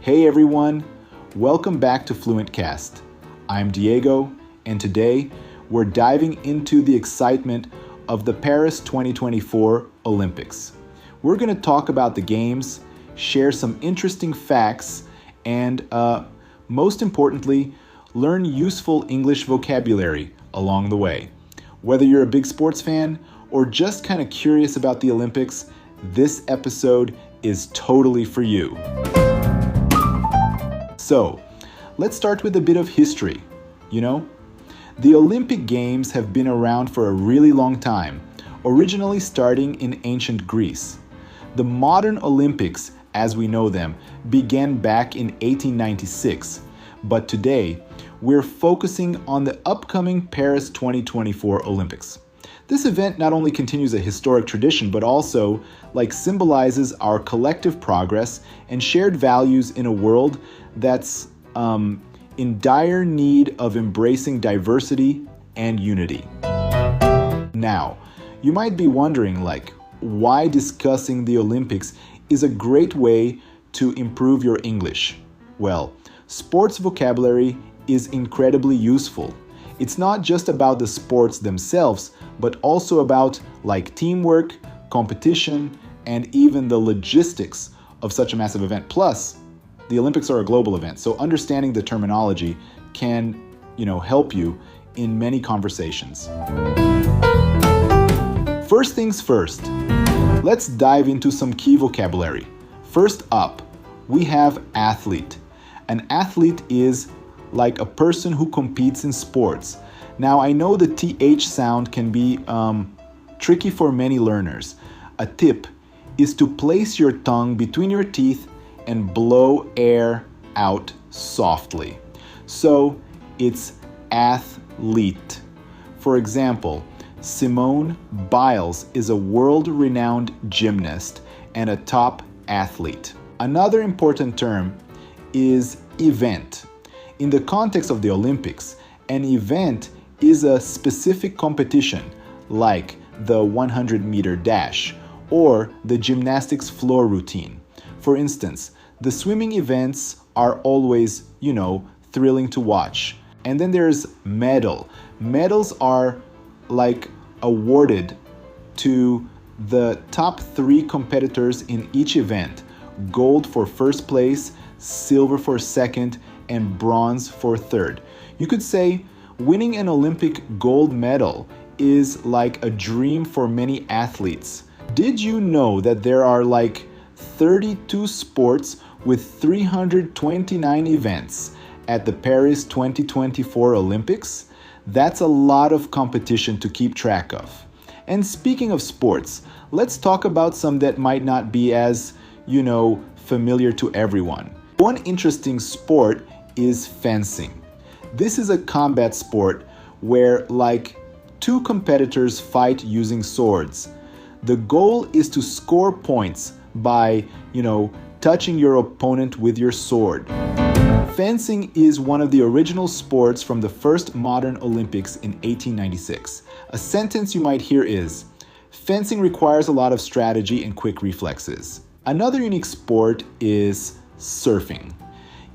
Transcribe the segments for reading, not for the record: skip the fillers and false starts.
Hey everyone, welcome back to FluentCast. I'm Diego, and today we're diving into the excitement of the Paris 2024 Olympics. We're going to talk about the games, share some interesting facts, and most importantly, learn useful English vocabulary along the way. Whether you're a big sports fan or just kind of curious about the Olympics, this episode is totally for you. So, let's start with a bit of history. The Olympic Games have been around for a really long time, originally starting in ancient Greece. The modern Olympics, as we know them, began back in 1896, but today we're focusing on the upcoming Paris 2024 Olympics. This event not only continues a historic tradition, but also symbolizes our collective progress and shared values in a world that's in dire need of embracing diversity and unity. Now, you might be wondering why discussing the Olympics is a great way to improve your English. Well, sports vocabulary is incredibly useful. It's not just about the sports themselves, but also about teamwork, competition, and even the logistics of such a massive event. Plus, the Olympics are a global event, so understanding the terminology can, help you in many conversations. First things first, let's dive into some key vocabulary. First up, we have athlete. An athlete is like a person who competes in sports. Now, I know the TH sound can be tricky for many learners. A tip is to place your tongue between your teeth and blow air out softly. So it's athlete. For example, Simone Biles is a world-renowned gymnast and a top athlete. Another important term is event. In the context of the Olympics, an event is a specific competition like the 100-meter dash or the gymnastics floor routine. For instance, the swimming events are always, thrilling to watch. And then there's medal. Medals are awarded to the top 3 competitors in each event. Gold for first place, silver for second, and bronze for third. You could say winning an Olympic gold medal is like a dream for many athletes. Did you know that there are 32 sports with 329 events at the Paris 2024 Olympics? That's a lot of competition to keep track of. And speaking of sports, let's talk about some that might not be as, familiar to everyone. One interesting sport is fencing. This is a combat sport where 2 competitors fight using swords. The goal is to score points by, touching your opponent with your sword. Fencing is one of the original sports from the first modern Olympics in 1896. A sentence you might hear is, fencing requires a lot of strategy and quick reflexes. Another unique sport is surfing.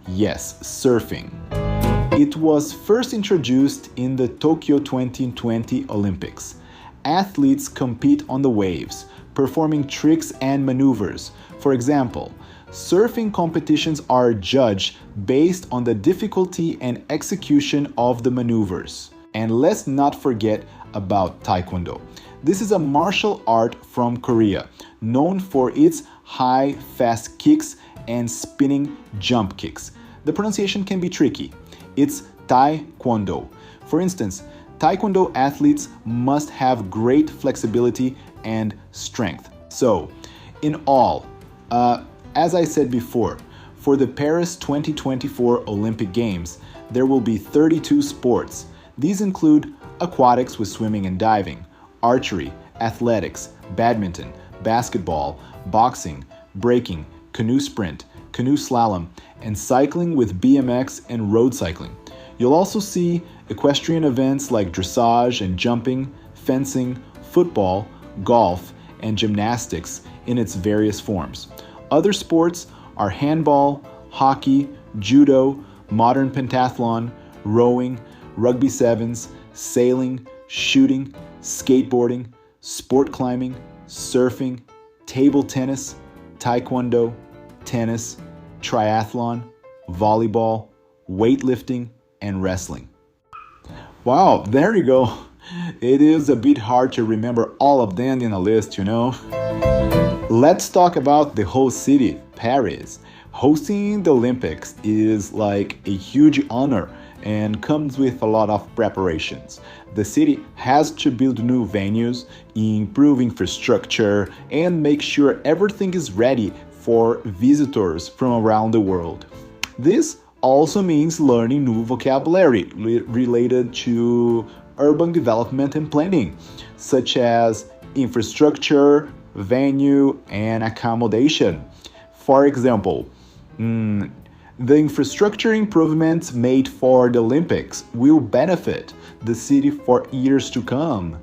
Yes, surfing. It was first introduced in the Tokyo 2020 Olympics. Athletes compete on the waves, performing tricks and maneuvers. For example, surfing competitions are judged based on the difficulty and execution of the maneuvers. And let's not forget about Taekwondo. This is a martial art from Korea, known for its high, fast kicks and spinning jump kicks. The pronunciation can be tricky. It's Taekwondo. For instance, Taekwondo athletes must have great flexibility and strength. So, in all, as I said before, for the Paris 2024 Olympic Games, there will be 32 sports. These include aquatics with swimming and diving, archery, athletics, badminton, basketball, boxing, breaking, canoe sprint, canoe slalom, and cycling with BMX and road cycling. You'll also see equestrian events like dressage and jumping, fencing, football, golf, and gymnastics in its various forms. Other sports are handball, hockey, judo, modern pentathlon, rowing, rugby sevens, sailing, shooting, skateboarding, sport climbing, surfing, table tennis, taekwondo, tennis, triathlon, volleyball, weightlifting, and wrestling. Wow, there you go. It is a bit hard to remember all of them in a list, you know? Let's talk about the whole city, Paris. Hosting the Olympics is like a huge honor and comes with a lot of preparations. The city has to build new venues, improve infrastructure, and make sure everything is ready for visitors from around the world. This also means learning new vocabulary related to urban development and planning, such as infrastructure, venue, and accommodation. For example, the infrastructure improvements made for the Olympics will benefit the city for years to come.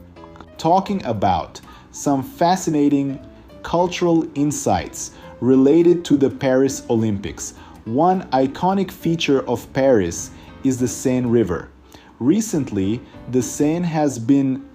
Talking about some fascinating cultural insights related to the Paris Olympics, one iconic feature of Paris is the Seine River. Recently, the Seine has been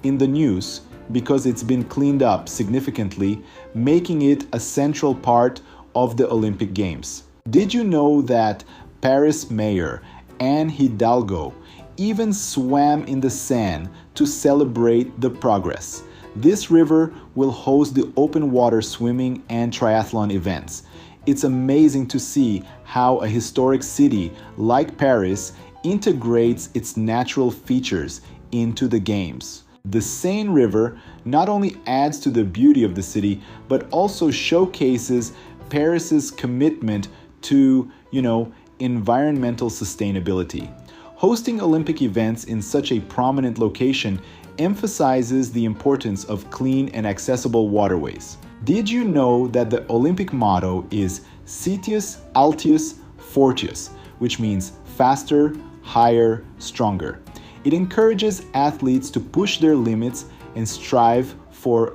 in the news because it's been cleaned up significantly, making it a central part of the Olympic Games. Did you know that Paris Mayor Anne Hidalgo even swam in the Seine to celebrate the progress? This river will host the open water swimming and triathlon events. It's amazing to see how a historic city like Paris integrates its natural features into the games. The Seine River not only adds to the beauty of the city, but also showcases Paris's commitment to, environmental sustainability. Hosting Olympic events in such a prominent location emphasizes the importance of clean and accessible waterways. Did you know that the Olympic motto is Citius, Altius, Fortius, which means faster, higher, stronger? It encourages athletes to push their limits and strive for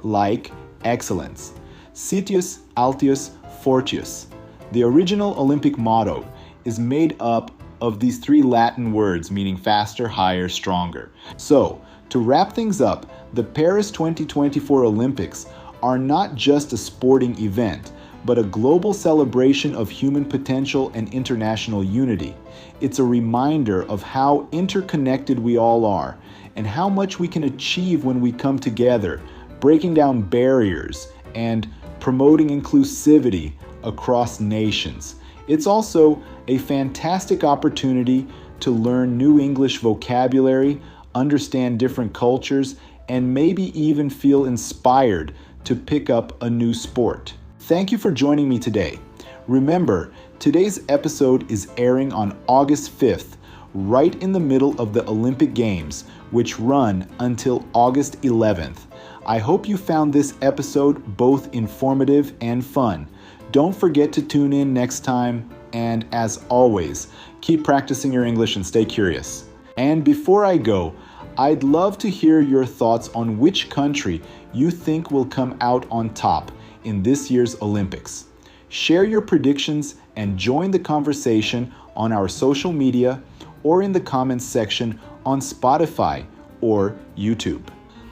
excellence. Citius, Altius, Fortius. The original Olympic motto is made up of these three Latin words meaning faster, higher, stronger. So, to wrap things up, the Paris 2024 Olympics are not just a sporting event, but a global celebration of human potential and international unity. It's a reminder of how interconnected we all are and how much we can achieve when we come together, breaking down barriers and promoting inclusivity across nations. It's also a fantastic opportunity to learn new English vocabulary, understand different cultures, and maybe even feel inspired to pick up a new sport. Thank you for joining me today. Remember, today's episode is airing on August 5th, right in the middle of the Olympic Games, which run until August 11th. I hope you found this episode both informative and fun. Don't forget to tune in next time, and as always, keep practicing your English and stay curious. And before I go, I'd love to hear your thoughts on which country you think will come out on top in this year's Olympics. Share your predictions and join the conversation on our social media or in the comments section on Spotify or YouTube.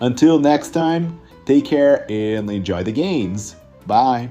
Until next time, take care and enjoy the games. Bye.